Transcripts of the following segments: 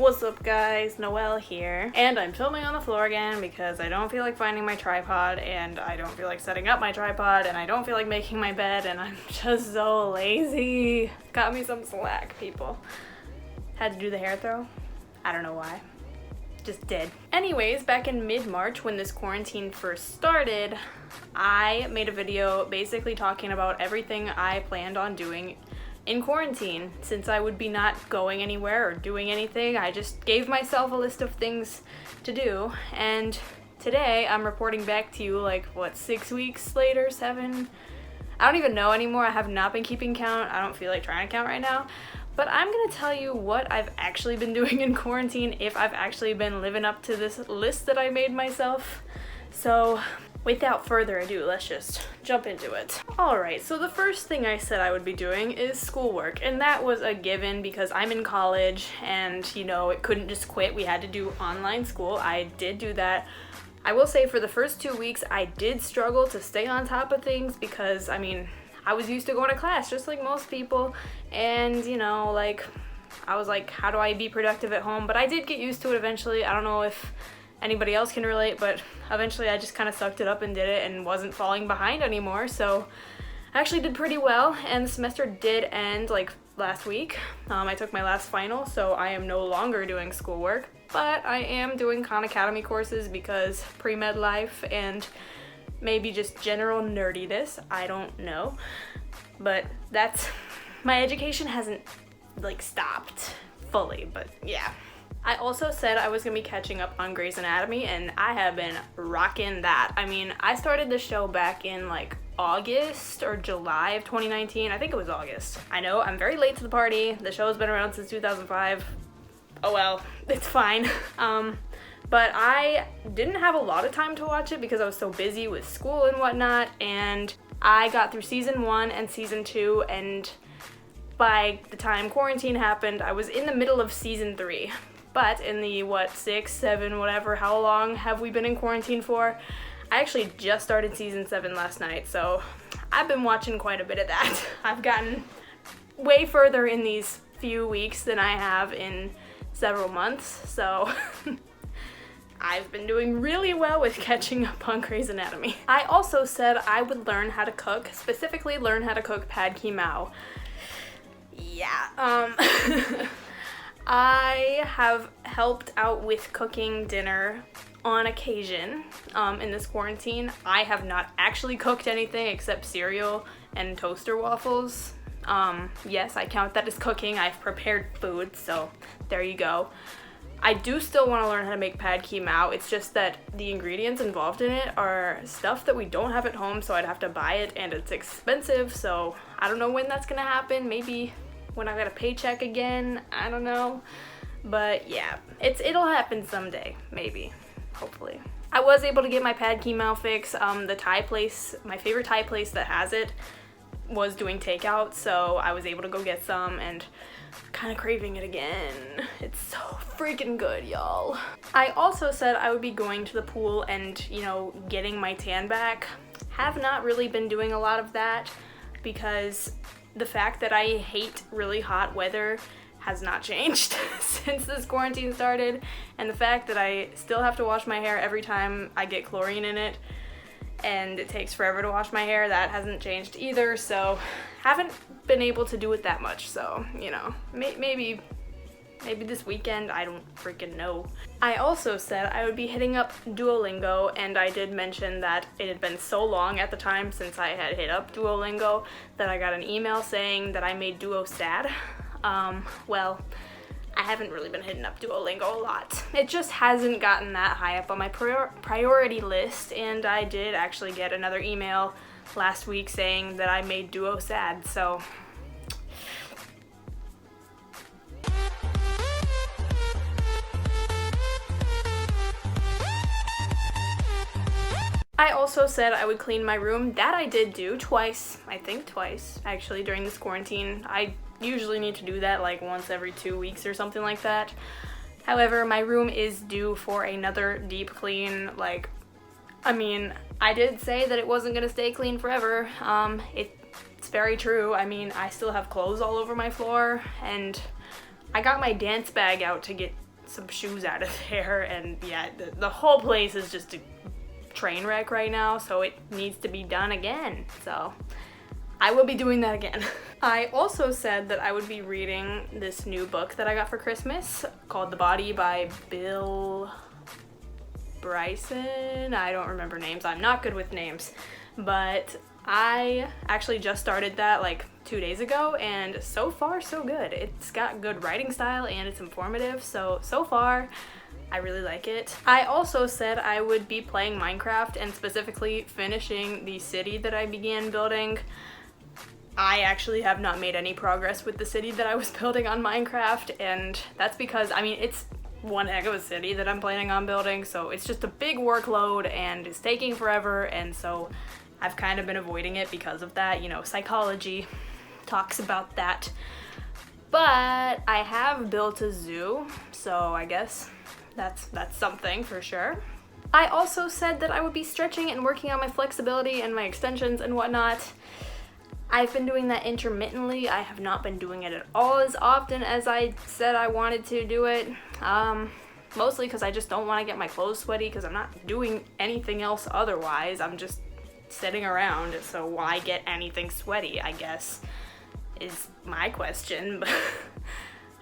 What's up guys, Noelle here, and I'm filming on the floor again because I don't feel like finding my tripod, and I don't feel like setting up my tripod, and I don't feel like making my bed, and I'm just so lazy. Got me some slack, people. Had to do the hair throw. I don't know why. Just did. Anyways, back in mid-March when this quarantine first started, I made a video basically talking about everything I planned on doing in quarantine. Since I would be not going anywhere or doing anything, I just gave myself a list of things to do, and today I'm reporting back to you like, what, 6 weeks later, 7? I don't even know anymore. I have not been keeping count. I don't feel like trying to count right now. But I'm gonna tell you what I've actually been doing in quarantine, if I've actually been living up to this list that I made myself. So without further ado, let's just jump into it. Alright, so the first thing I said I would be doing is schoolwork, and that was a given because I'm in college and, you know, it couldn't just quit. We had to do online school. I did do that. I will say for the first 2 weeks, I did struggle to stay on top of things because, I mean, I was used to going to class just like most people, and, you know, like, I was like, how do I be productive at home? But I did get used to it eventually. I don't know if anybody else can relate, but eventually I just kind of sucked it up and did it and wasn't falling behind anymore. So I actually did pretty well, and the semester did end like last week. I took my last final, so I am no longer doing schoolwork, but I am doing Khan Academy courses because pre-med life and maybe just general nerdiness, I don't know. But that's, my education hasn't like stopped fully, but yeah. I also said I was gonna be catching up on Grey's Anatomy, and I have been rocking that. I mean, I started the show back in like August or July of 2019. I think it was August. I know, I'm very late to the party. The show's been around since 2005. Oh well, it's fine. But I didn't have a lot of time to watch it because I was so busy with school and whatnot, and I got through season 1 and season 2, and by the time quarantine happened, I was in the middle of season 3. But in the, what, 6, 7, whatever, how long have we been in quarantine for? I actually just started season 7 last night, so I've been watching quite a bit of that. I've gotten way further in these few weeks than I have in several months, so I've been doing really well with catching up on Grey's Anatomy. I also said I would learn how to cook, specifically learn how to cook pad ki mao. Yeah, I have helped out with cooking dinner on occasion in this quarantine. I have not actually cooked anything except cereal and toaster waffles. Yes, I count that as cooking. I've prepared food, so there you go. I do still want to learn how to make pad ki mao. It's just that the ingredients involved in it are stuff that we don't have at home, so I'd have to buy it, and it's expensive, so I don't know when that's gonna happen. Maybe when I get a paycheck again, I don't know. But yeah, it'll happen someday, maybe, hopefully. I was able to get my pad ki mao fix. The Thai place, my favorite Thai place that has it, was doing takeout, so I was able to go get some, and kind of craving it again. It's so freaking good, y'all. I also said I would be going to the pool and, you know, getting my tan back. Have not really been doing a lot of that because the fact that I hate really hot weather has not changed since this quarantine started, and the fact that I still have to wash my hair every time I get chlorine in it, and it takes forever to wash my hair, that hasn't changed either, so haven't been able to do it that much. So, you know, maybe this weekend, I don't freaking know. I also said I would be hitting up Duolingo, and I did mention that it had been so long at the time since I had hit up Duolingo that I got an email saying that I made Duo sad. Well, I haven't really been hitting up Duolingo a lot. It just hasn't gotten that high up on my priority list, and I did actually get another email last week saying that I made Duo sad, so I also said I would clean my room. That I did do twice, I think twice, actually, during this quarantine. I usually need to do that like once every 2 weeks or something like that. However, my room is due for another deep clean. Like, I mean, I did say that it wasn't gonna stay clean forever. It's very true. I mean, I still have clothes all over my floor, and I got my dance bag out to get some shoes out of there, and yeah, the whole place is just a train wreck right now, so it needs to be done again. So I will be doing that again. I also said that I would be reading this new book that I got for Christmas called The Body by Bill Bryson. I don't remember names. I'm not good with names. But I actually just started that like 2 days ago, and so far so good. It's got good writing style and it's informative, so far I really like it. I also said I would be playing Minecraft and specifically finishing the city that I began building. I actually have not made any progress with the city that I was building on Minecraft, and that's because, I mean, it's one heck of a city that I'm planning on building, so it's just a big workload and it's taking forever, and so I've kind of been avoiding it because of that. You know, psychology talks about that. But I have built a zoo, so I guess that's something for sure. I also said that I would be stretching and working on my flexibility and my extensions and whatnot. I've been doing that intermittently. I have not been doing it at all as often as I said I wanted to do it. Mostly because I just don't want to get my clothes sweaty, because I'm not doing anything else otherwise. I'm just sitting around, so why get anything sweaty, I guess, is my question. But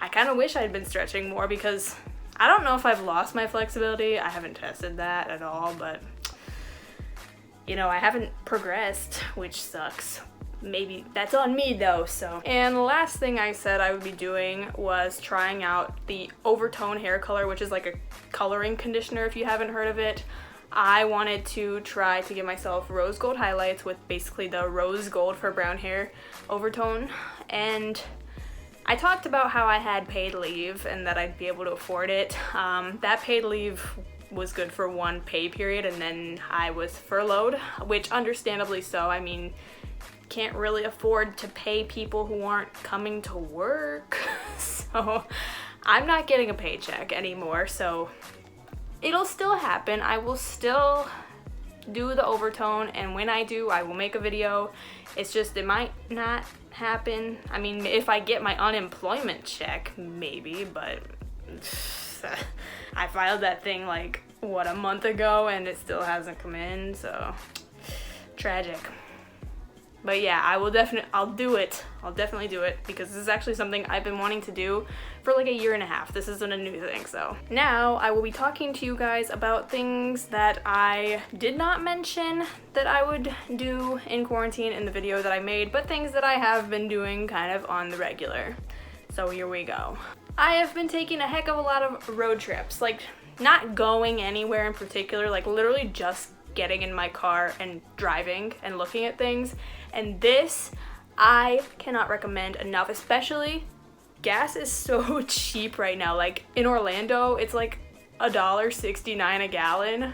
I kind of wish I'd been stretching more, because I don't know if I've lost my flexibility. I haven't tested that at all, but you know, I haven't progressed, which sucks. Maybe that's on me though, so. And the last thing I said I would be doing was trying out the Overtone hair color, which is like a coloring conditioner if you haven't heard of it. I wanted to try to give myself rose gold highlights with basically the rose gold for brown hair overtone, and I talked about how I had paid leave and that I'd be able to afford it. That paid leave was good for one pay period, and then I was furloughed, which understandably so. I mean, can't really afford to pay people who aren't coming to work. So I'm not getting a paycheck anymore, so it'll still happen. I will still do the overtone, and when I do, I will make a video. It's just, it might not happen. I mean, if I get my unemployment check, maybe, but I filed that thing like, what, a month ago, and it still hasn't come in, so tragic. But yeah, I'll do it. I'll definitely do it, because this is actually something I've been wanting to do for like a year and a half. This isn't a new thing, so. Now I will be talking to you guys about things that I did not mention that I would do in quarantine in the video that I made, but things that I have been doing kind of on the regular. So here we go. I have been taking a heck of a lot of road trips, like not going anywhere in particular, like literally just getting in my car and driving and looking at things. And this I cannot recommend enough, especially gas is so cheap right now. Like in Orlando, it's like $1.69 a gallon.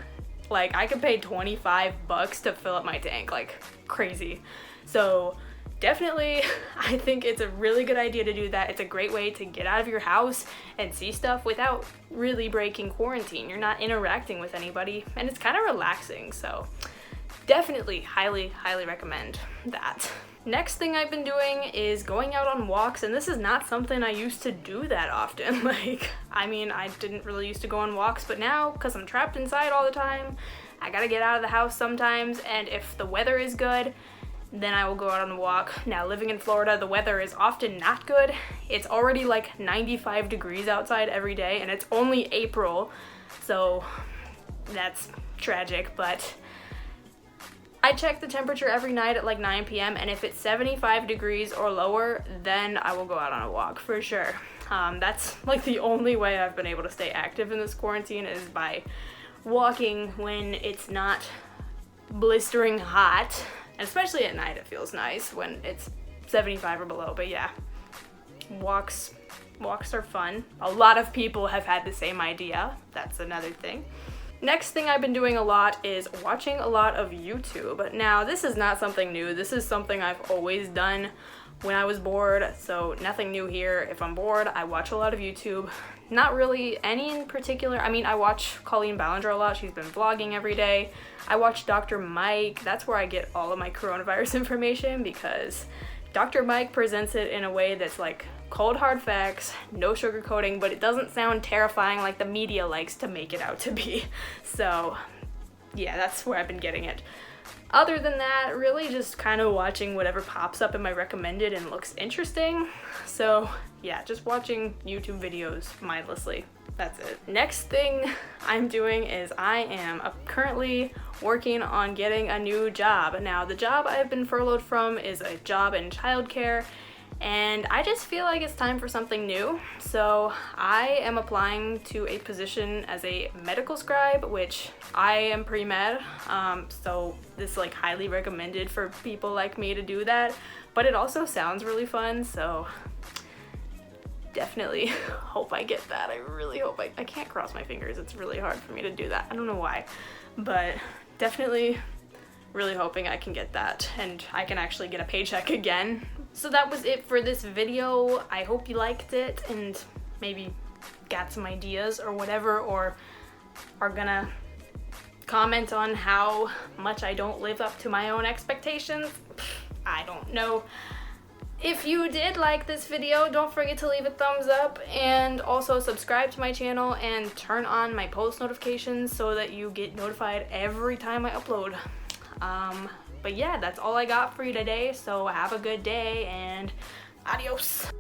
Like I could pay $25 to fill up my tank, like crazy. So definitely, I think it's a really good idea to do that. It's a great way to get out of your house and see stuff without really breaking quarantine. You're not interacting with anybody, and it's kind of relaxing, so definitely highly recommend that. Next thing I've been doing is going out on walks, and this is not something I used to do that often. Like, I mean, I didn't really used to go on walks, but now, because I'm trapped inside all the time, I gotta get out of the house sometimes, and if the weather is good, then I will go out on a walk. Now, living in Florida, the weather is often not good. It's already like 95 degrees outside every day, and it's only April, so that's tragic, but I check the temperature every night at like 9 p.m. and if it's 75 degrees or lower, then I will go out on a walk for sure. That's like the only way I've been able to stay active in this quarantine, is by walking when it's not blistering hot. Especially at night, it feels nice when it's 75 or below. But yeah, walks are fun. A lot of people have had the same idea. That's another thing. Next thing I've been doing a lot is watching a lot of YouTube. Now, this is not something new. This is something I've always done when I was bored, so nothing new here. If I'm bored, I watch a lot of YouTube. Not really any in particular. I mean, I watch Colleen Ballinger a lot. She's been vlogging every day. I watch Dr. Mike. That's where I get all of my coronavirus information, because Dr. Mike presents it in a way that's like cold hard facts, no sugarcoating, but it doesn't sound terrifying like the media likes to make it out to be. So yeah, that's where I've been getting it. Other than that, really just kind of watching whatever pops up in my recommended and looks interesting. So yeah, just watching YouTube videos mindlessly. That's it. Next thing I'm doing is I am currently working on getting a new job. Now, the job I've been furloughed from is a job in childcare, and I just feel like it's time for something new. So I am applying to a position as a medical scribe, which I am pre-med, so this is like highly recommended for people like me to do that, but it also sounds really fun, so definitely hope I get that. I really hope I can't cross my fingers. It's really hard for me to do that. I don't know why, but definitely really hoping I can get that and I can actually get a paycheck again. So that was it for this video. I hope you liked it and maybe got some ideas or whatever, or are gonna comment on how much I don't live up to my own expectations. I don't know. If you did like this video, don't forget to leave a thumbs up and also subscribe to my channel and turn on my post notifications so that you get notified every time I upload. But yeah, that's all I got for you today, so have a good day and adios.